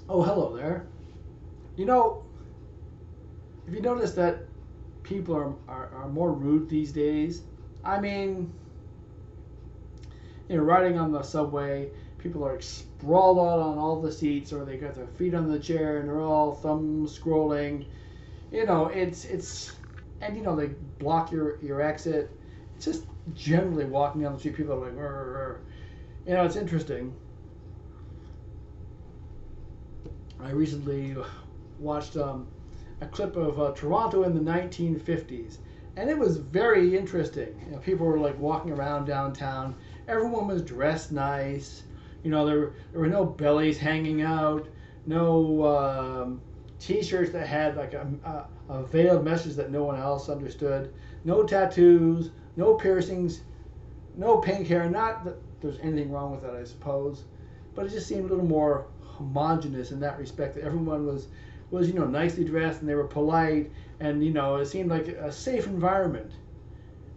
Oh, hello there. You know, if you notice that people are more rude these days, I mean, riding on the subway, people are sprawled out on all the seats, or they got their feet on the chair and they're all thumb scrolling. And they block your exit. It's just generally walking down the street, people are like, "Rrr, rrr." It's interesting. I recently watched a clip of Toronto in the 1950s, and it was very interesting. People were like walking around downtown. Everyone was dressed nice. There were no bellies hanging out, no T-shirts that had like a veiled message that no one else understood, no tattoos, no piercings, no pink hair. Not that there's anything wrong with that, I suppose, but it just seemed a little more homogenous in that respect. That everyone was nicely dressed and they were polite, and it seemed like a safe environment.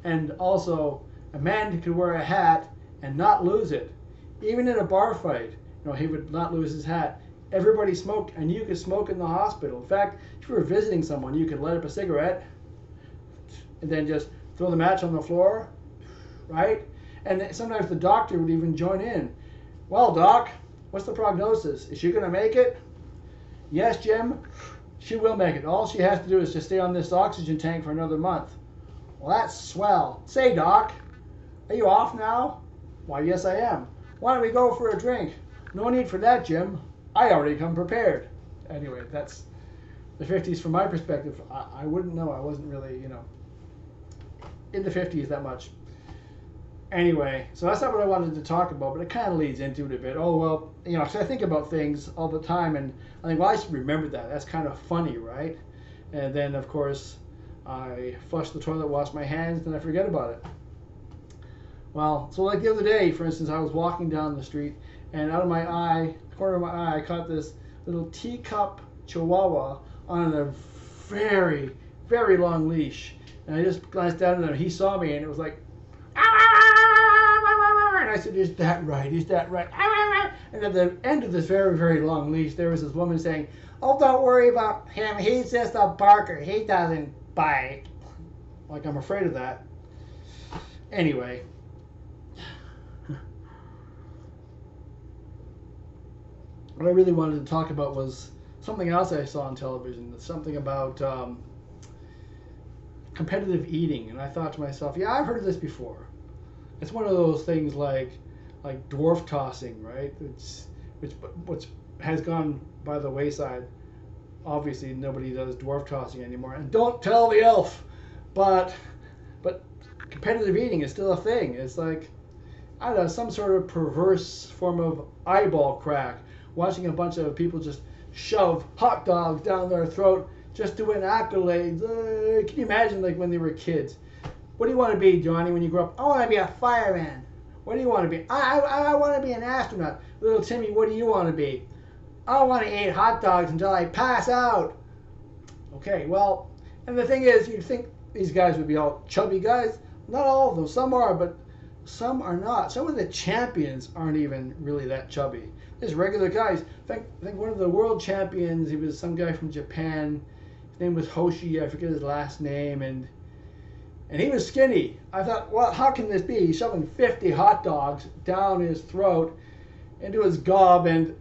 And also, a man could wear a hat and not lose it, even in a bar fight. He would not lose his hat. Everybody smoked, and you could smoke in the hospital. In fact, if you were visiting someone, you could light up a cigarette and then just throw the match on the floor, right? And sometimes the doctor would even join in. Well, doc, what's the prognosis? Is she going to make it? Yes, Jim, she will make it. All she has to do is just stay on this oxygen tank for another month. Well, that's swell. Say, doc, are you off now? Why, yes, I am. Why don't we go for a drink? No need for that, Jim. I already come prepared. Anyway, that's the 50s from my perspective. I wouldn't know. I wasn't really, in the 50s that much. Anyway, so that's not what I wanted to talk about, but it kind of leads into it a bit. Oh, well, 'cause I think about things all the time, and I think, well, I should remember that. That's kind of funny, right? And then, of course, I flush the toilet, wash my hands, then I forget about it. Well, so like the other day, for instance, I was walking down the street, and out of my eye, corner of my eye, I caught this little teacup chihuahua on a very, very long leash. And I just glanced down at him. He saw me, and it was like, and I said, "Is that right? Is that right?" And at the end of this very, very long leash, there was this woman saying, "Oh, don't worry about him. He's just a barker. He doesn't bite." Like, I'm afraid of that. Anyway, what I really wanted to talk about was something else I saw on television. Something about competitive eating, and I thought to myself, yeah, I've heard of this before. It's one of those things like dwarf tossing, right? Which has gone by the wayside. Obviously, nobody does dwarf tossing anymore. And don't tell the elf, but but competitive eating is still a thing. It's like, I don't know, some sort of perverse form of eyeball crack. Watching a bunch of people just shove hot dogs down their throat just to win accolades. Can you imagine, like, when they were kids? What do you want to be, Johnny, when you grow up? I want to be a fireman. What do you want to be? I want to be an astronaut. Little Timmy, what do you want to be? I want to eat hot dogs until I pass out. Okay, well, and the thing is, you'd think these guys would be all chubby guys. Not all of them. Some are, but some are not. Some of the champions aren't even really that chubby. There's regular guys. I think one of the world champions, he was some guy from Japan. His name was Hoshi. I forget his last name, and he was skinny. I thought, well, how can this be? He's shoving 50 hot dogs down his throat into his gob, and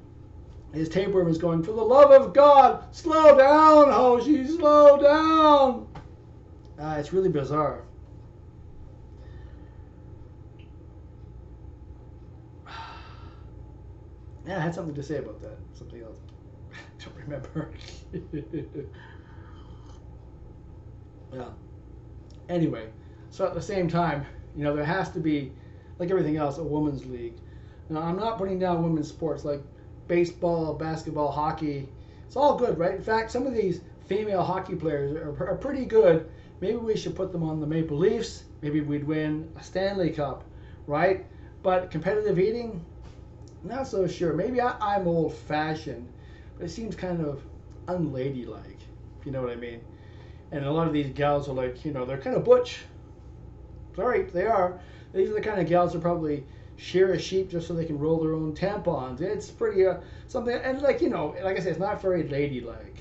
his tapeworm is going, for the love of God, slow down, Hoshi, slow down. It's really bizarre. Yeah, I had something to say about that. Something else. I don't remember. Yeah. Anyway, so at the same time, there has to be, like everything else, a women's league. Now, I'm not putting down women's sports like baseball, basketball, hockey. It's all good, right? In fact, some of these female hockey players are pretty good. Maybe we should put them on the Maple Leafs. Maybe we'd win a Stanley Cup, right? But competitive eating, not so sure. Maybe I'm old fashioned, but it seems kind of unladylike, if you know what I mean. And a lot of these gals are like, they're kind of butch. Sorry, they are. These are the kind of gals that probably shear a sheep just so they can roll their own tampons. It's pretty something, and like like I say, it's not very ladylike.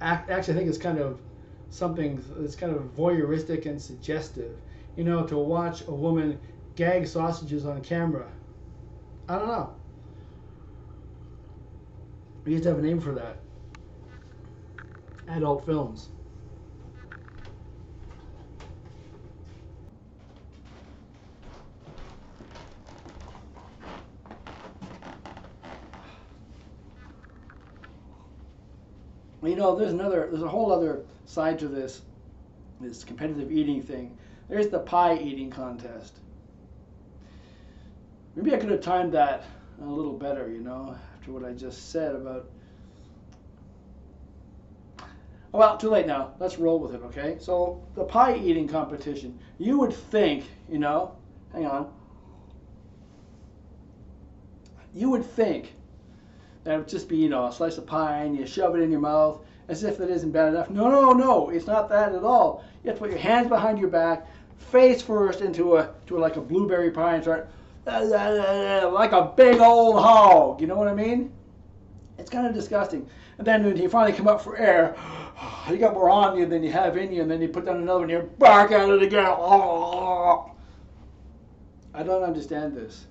Actually, I think it's kind of something that's kind of voyeuristic and suggestive. To watch a woman gag sausages on camera. I don't know. We used to have a name for that. Adult films. There's a whole other side to this competitive eating thing. There's the pie eating contest. Maybe I could have timed that a little better, after what I just said about. Oh, well, too late now. Let's roll with it, okay? So the pie eating competition. You would think, hang on. You would think that it would just be, a slice of pie and you shove it in your mouth as if that isn't bad enough. No, it's not that at all. You have to put your hands behind your back, face first into like a blueberry pie and start like a big old hog. You know what I mean? It's kind of disgusting. And then when you finally come up for air, you got more on you than you have in you, and then you put down another one and you're back at it again. I don't understand this.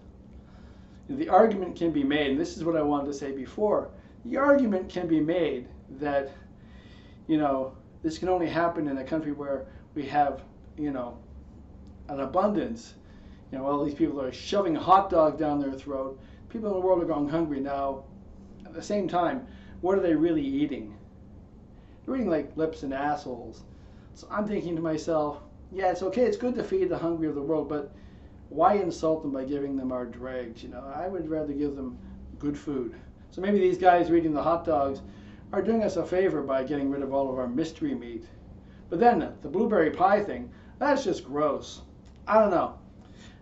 The argument can be made, and this is what I wanted to say before. The argument can be made that, this can only happen in a country where we have, an abundance. All these people are shoving hot dogs down their throat. People in the world are going hungry now. At the same time, what are they really eating? They're eating like lips and assholes. So I'm thinking to myself, yeah, it's okay, it's good to feed the hungry of the world, but why insult them by giving them our dregs? I would rather give them good food. So maybe these guys who are eating the hot dogs are doing us a favor by getting rid of all of our mystery meat. But then the blueberry pie thing, that's just gross. I don't know.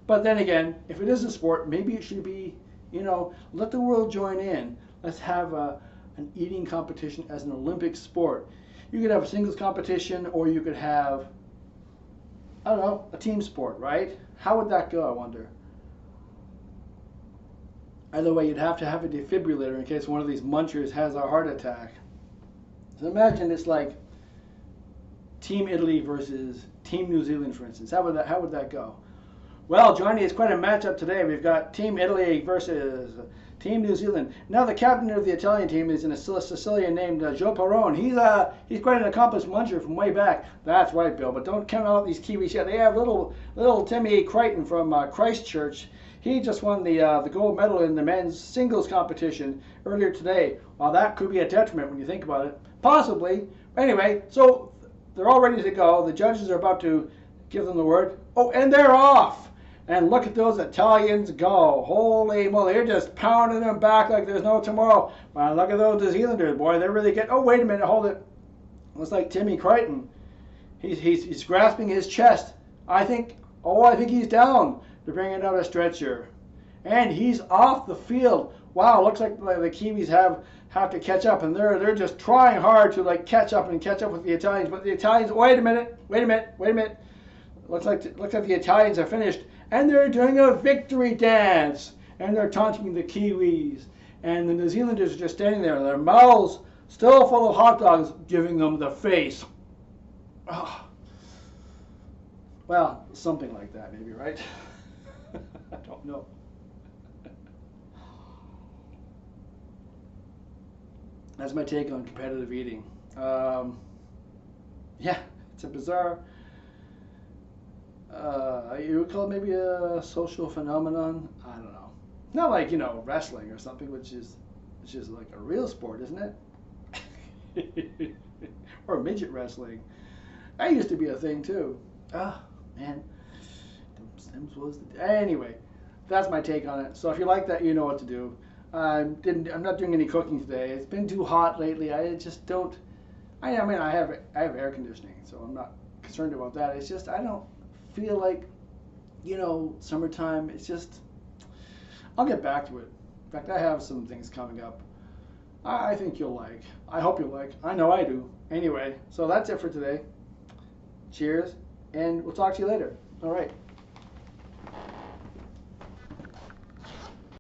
But then again, if it is a sport, maybe it should be, let the world join in. Let's have an eating competition as an Olympic sport. You could have a singles competition, or you could have, I don't know, a team sport, right? How would that go, I wonder? Either way, you'd have to have a defibrillator in case one of these munchers has a heart attack. So imagine it's like Team Italy versus Team New Zealand, for instance. How would that go? Well, Johnny, it's quite a matchup today. We've got Team Italy versus Team New Zealand. Now the captain of the Italian team is a Sicilian named Joe Perrone. He's quite an accomplished muncher from way back. That's right, Bill. But don't count out these Kiwis yet. They have little Timmy Crichton from Christchurch. He just won the gold medal in the men's singles competition earlier today. Well, that could be a detriment when you think about it. Possibly. Anyway, so they're all ready to go. The judges are about to give them the word. Oh, and they're off. And look at those Italians go. Holy moly, they're just pounding them back like there's no tomorrow. Wow, look at those New Zealanders, boy. They're really getting... Oh, wait a minute, hold it. Looks like Timmy Crichton. He's grasping his chest. I think he's down. They're bringing out a stretcher. And he's off the field. Wow, looks like the Kiwis have to catch up, and they're just trying hard to catch up with the Italians. But the Italians... Wait a minute. Looks like the Italians are finished. And they're doing a victory dance. And they're taunting the Kiwis. And the New Zealanders are just standing there, their mouths still full of hot dogs, giving them the face. Oh. Well, something like that maybe, right? I don't know. That's my take on competitive eating. Yeah, it's a bizarre... you would call it maybe a social phenomenon. I don't know. Not like wrestling or something, which is like a real sport, isn't it? Or midget wrestling. That used to be a thing too. Ah, man. Sims was anyway. That's my take on it. So if you like that, you know what to do. I'm not doing any cooking today. It's been too hot lately. I just don't. I have air conditioning, so I'm not concerned about that. It's just I don't feel like, summertime. It's just, I'll get back to it. In fact, I have some things coming up I think you'll like. I hope you'll like. I know I do. Anyway, so that's it for today. Cheers, and we'll talk to you later. All right.